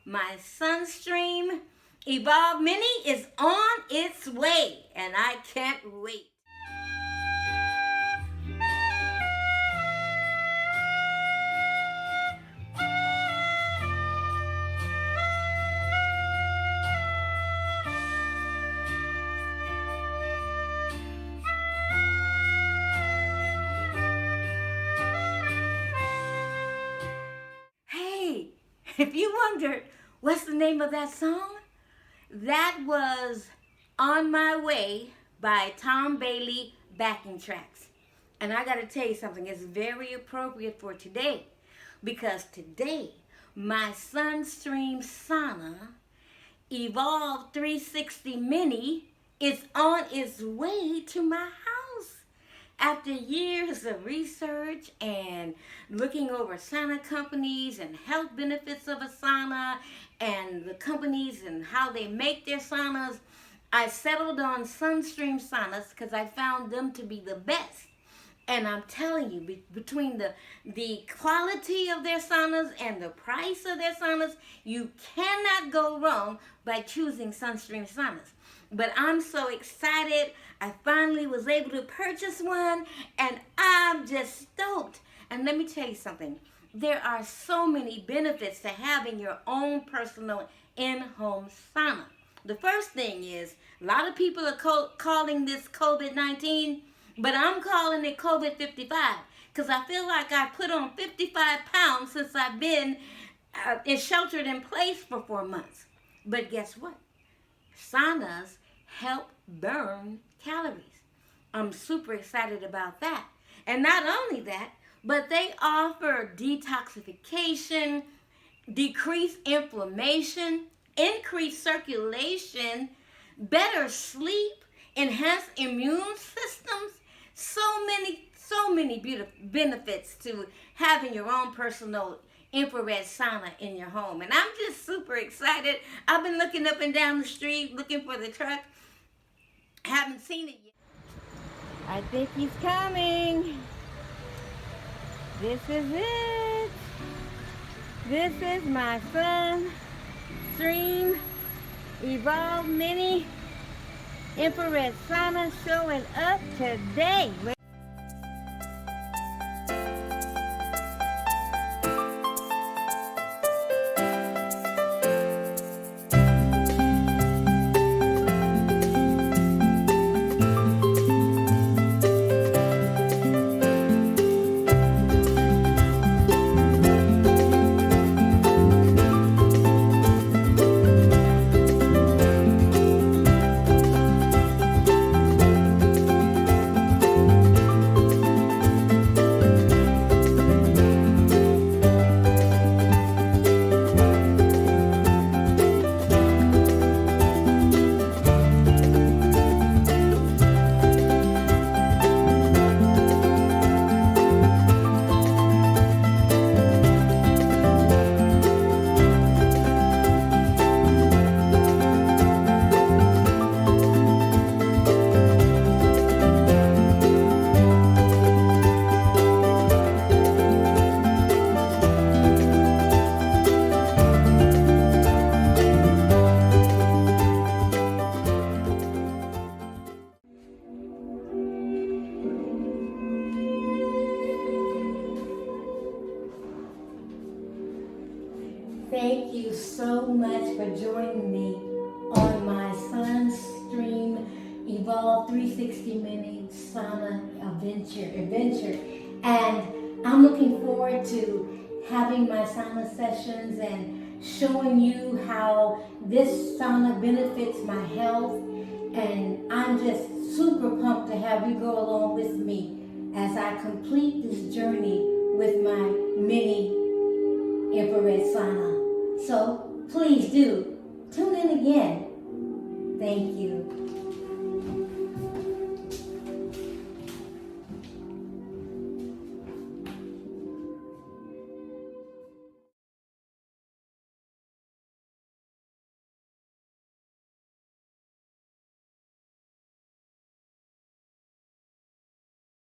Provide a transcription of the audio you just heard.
My Sunstream Evolve Mini is on its way, and I can't wait. Hey, if you wondered what's the name of that song, that was On My Way by Tom Bailey backing tracks. And I got to tell you something, it's very appropriate for today because today my Sunstream Sauna Evolve 360 Mini is on its way to my house. After years of research and looking over sauna companies and health benefits of a sauna and the companies and how they make their saunas, I settled on Sunstream Saunas because I found them to be the best. And I'm telling you, between the quality of their saunas and the price of their saunas, you cannot go wrong by choosing Sunstream Saunas. But I'm so excited. I finally was able to purchase one, and I'm just stoked. And let me tell you something. There are so many benefits to having your own personal in-home sauna. The first thing is, a lot of people are calling this COVID-19, but I'm calling it COVID-55 because I feel like I put on 55 pounds since I've been sheltered in place for 4 months. But guess what? Saunas help burn calories. I'm super excited about that. And not only that, but they offer detoxification, decreased inflammation, increased circulation, better sleep, enhanced immune systems. So many beautiful benefits to having your own personal infrared sauna in your home. And I'm just super excited. I've been looking up and down the street looking for the truck. Haven't seen it yet. I think he's coming. This is it. This is my Sunstream Evolve Mini infrared sauna showing up today. Thank you so much for joining me on my Sunstream Evolve 360 Mini Sauna adventure. And I'm looking forward to having my sauna sessions and showing you how this sauna benefits my health. And I'm just super pumped to have you go along with me as I complete this journey with my mini infrared sauna. So please do tune in again. Thank you.